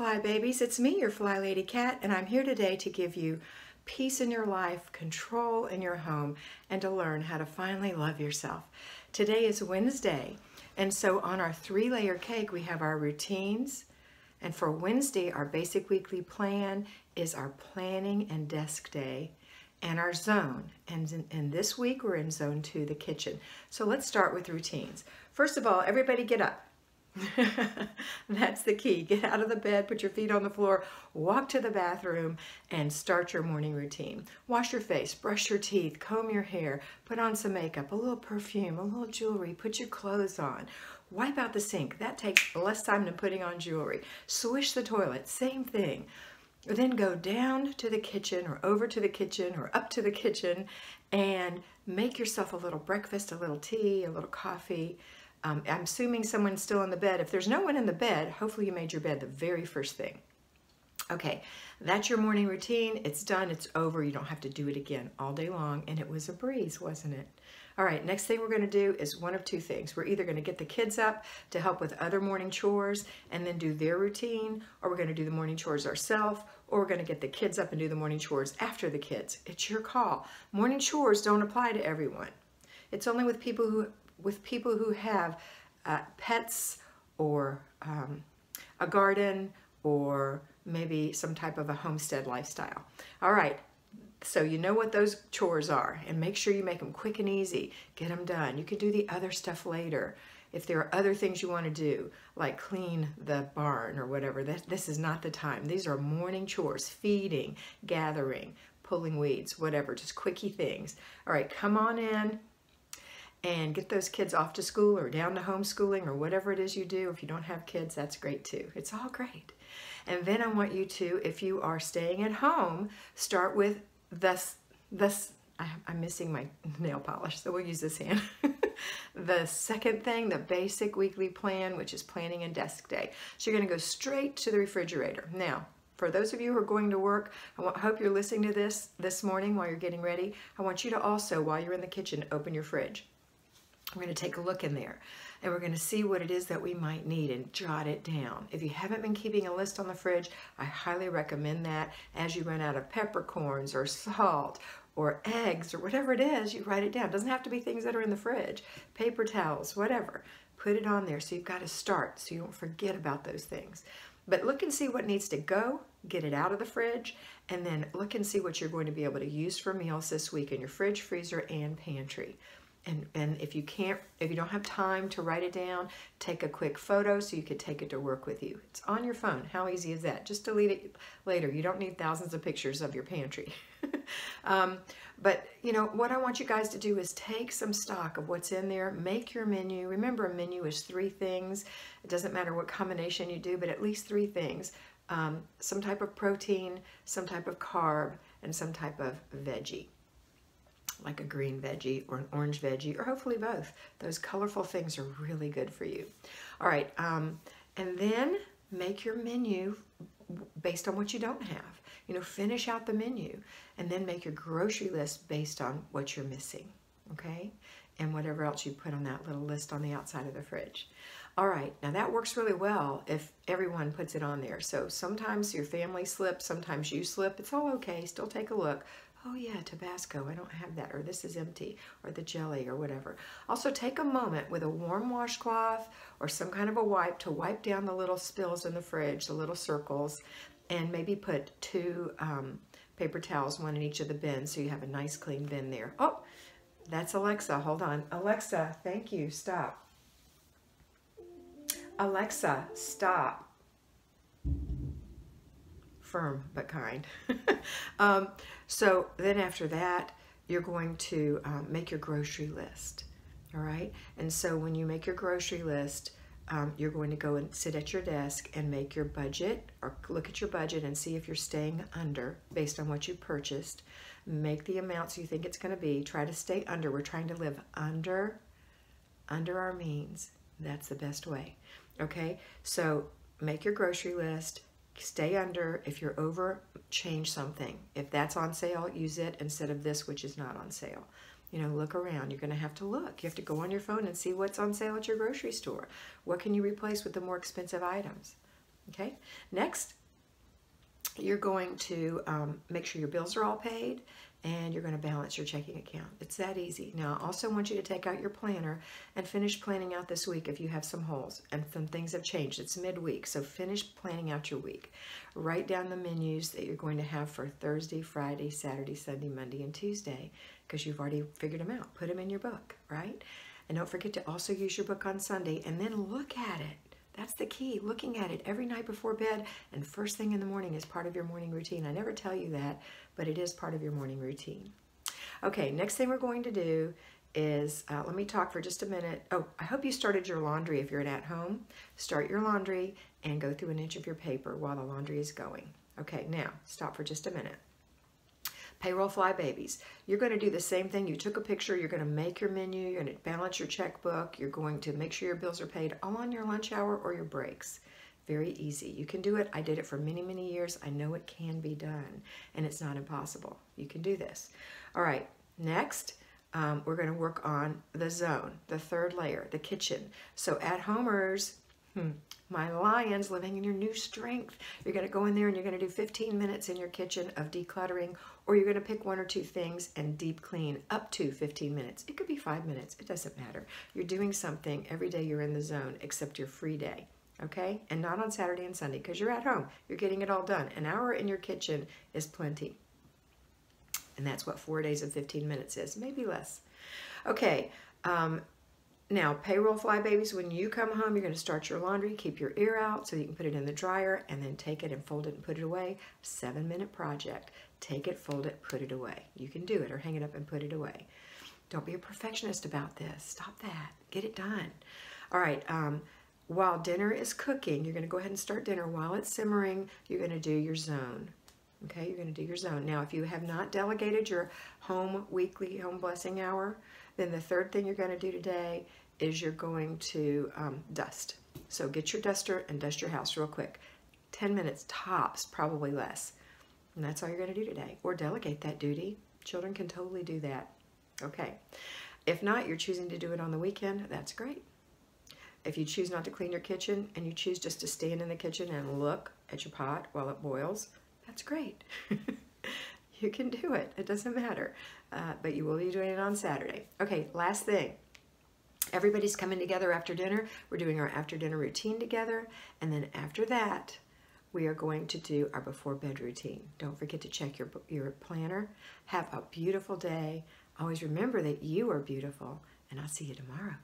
Fly Babies, it's me, your FlyLady Kat, and I'm here today to give you peace in your life, control in your home, and to learn how to finally love yourself. Today is Wednesday, and so on our 3-layer cake we have our routines, and for Wednesday our basic weekly plan is our planning and desk day and our zone. And this week we're in zone 2, the kitchen. So let's start with routines. First of all, everybody get up. That's the key. Get out of the bed, put your feet on the floor, walk to the bathroom, and start your morning routine. Wash your face, brush your teeth, comb your hair, put on some makeup, a little perfume, a little jewelry, put your clothes on. Wipe out the sink. That takes less time than putting on jewelry. Swish the toilet, same thing. Then go down to the kitchen or over to the kitchen or up to the kitchen and make yourself a little breakfast, a little tea, a little coffee. I'm assuming someone's still in the bed. If there's no one in the bed, hopefully you made your bed the very first thing. Okay, that's your morning routine. It's done, it's over. You don't have to do it again all day long, and it was a breeze, wasn't it? All right, next thing we're gonna do is one of two things. We're either gonna get the kids up to help with other morning chores and then do their routine, or we're gonna do the morning chores ourselves, or we're gonna get the kids up and do the morning chores after the kids. It's your call. Morning chores don't apply to everyone. It's only with people who have pets or a garden or maybe some type of a homestead lifestyle. All right, so you know what those chores are, and make sure you make them quick and easy. Get them done. You can do the other stuff later. If there are other things you want to do, like clean the barn or whatever, this is not the time. These are morning chores: feeding, gathering, pulling weeds, whatever, just quickie things. All right, come on in and get those kids off to school or down to homeschooling or whatever it is you do. If you don't have kids, that's great too. It's all great. And then I want you to, if you are staying at home, start with I'm missing my nail polish, so we'll use this hand. The second thing, the basic weekly plan, which is planning and desk day. So you're gonna go straight to the refrigerator. Now, for those of you who are going to work, I hope you're listening to this morning while you're getting ready. I want you to also, while you're in the kitchen, open your fridge. We're going to take a look in there, and we're going to see what it is that we might need and jot it down. If you haven't been keeping a list on the fridge, I highly recommend that. As you run out of peppercorns or salt or eggs or whatever it is, you write it down. It doesn't have to be things that are in the fridge. Paper towels, whatever. Put it on there so you've got to start so you don't forget about those things. But look and see what needs to go, get it out of the fridge, and then look and see what you're going to be able to use for meals this week in your fridge, freezer, and pantry. And if you don't have time to write it down, take a quick photo so you could take it to work with you. It's on your phone. How easy is that? Just delete it later. You don't need thousands of pictures of your pantry. But you know, what I want you guys to do is take some stock of what's in there, make your menu. Remember, a menu is 3 things. It doesn't matter what combination you do, but at least 3 things. Some type of protein, some type of carb, and some type of veggie, like a green veggie or an orange veggie, or hopefully both. Those colorful things are really good for you. All right, and then make your menu based on what you don't have. You know, finish out the menu, and then make your grocery list based on what you're missing, okay? And whatever else you put on that little list on the outside of the fridge. All right, now that works really well if everyone puts it on there. So sometimes your family slips, sometimes you slip. It's all okay, still take a look. Oh yeah, Tabasco, I don't have that, or this is empty, or the jelly, or whatever. Also take a moment with a warm washcloth or some kind of a wipe to wipe down the little spills in the fridge, the little circles, and maybe put 2 paper towels, 1 in each of the bins, so you have a nice clean bin there. Oh, that's Alexa, hold on. Alexa, thank you, stop. Alexa, stop. Firm but kind. So then after that, you're going to make your grocery list. All right, and so when you make your grocery list, you're going to go and sit at your desk and make your budget, or look at your budget and see if you're staying under based on what you purchased. Make the amounts you think it's going to be. Try to stay under. We're trying to live under our means. That's the best way. Okay, so make your grocery list. Stay under. If you're over, change something. If that's on sale, use it instead of this, which is not on sale. You know, look around. You're going to have to look. You have to go on your phone and see what's on sale at your grocery store. What can you replace with the more expensive items? Okay, next, you're going to make sure your bills are all paid, and you're going to balance your checking account. It's that easy. Now, I also want you to take out your planner and finish planning out this week if you have some holes and some things have changed. It's midweek, so finish planning out your week. Write down the menus that you're going to have for Thursday, Friday, Saturday, Sunday, Monday, and Tuesday, because you've already figured them out. Put them in your book, right? And don't forget to also use your book on Sunday, and then look at it. That's the key, looking at it every night before bed and first thing in the morning is part of your morning routine. I never tell you that, but it is part of your morning routine. Okay, next thing we're going to do is, let me talk for just a minute. Oh, I hope you started your laundry if you're at home. Start your laundry and go through an inch of your paper while the laundry is going. Okay, now stop for just a minute. Payroll Fly Babies. You're going to do the same thing. You took a picture, you're going to make your menu, you're going to balance your checkbook, you're going to make sure your bills are paid all on your lunch hour or your breaks. Very easy. You can do it. I did it for many, many years. I know it can be done, and it's not impossible. You can do this. All right, next, we're going to work on the zone, the third layer, the kitchen. So at-homers, my lions living in your new strength. You're going to go in there and you're going to do 15 minutes in your kitchen of decluttering, or you're going to pick one or two things and deep clean up to 15 minutes. It could be 5 minutes. It doesn't matter. You're doing something every day you're in the zone except your free day, okay? And not on Saturday and Sunday because you're at home. You're getting it all done. An hour in your kitchen is plenty. And that's what 4 days of 15 minutes is, maybe less. Okay, now, Payroll Fly Babies, when you come home, you're going to start your laundry, keep your ear out so you can put it in the dryer, and then take it and fold it and put it away. 7-minute project. Take it, fold it, put it away. You can do it or hang it up and put it away. Don't be a perfectionist about this. Stop that. Get it done. All right, while dinner is cooking, you're going to go ahead and start dinner. While it's simmering, you're going to do your zone. Okay, you're going to do your zone. Now, if you have not delegated your weekly home blessing hour, then the third thing you're going to do today is you're going to dust. So get your duster and dust your house real quick. 10 minutes tops, probably less. And that's all you're going to do today. Or delegate that duty. Children can totally do that. Okay. If not, you're choosing to do it on the weekend, that's great. If you choose not to clean your kitchen and you choose just to stand in the kitchen and look at your pot while it boils, that's great. You can do it. It doesn't matter. But you will be doing it on Saturday. Okay, last thing. Everybody's coming together after dinner. We're doing our after dinner routine together. And then after that, we are going to do our before bed routine. Don't forget to check your planner. Have a beautiful day. Always remember that you are beautiful. And I'll see you tomorrow.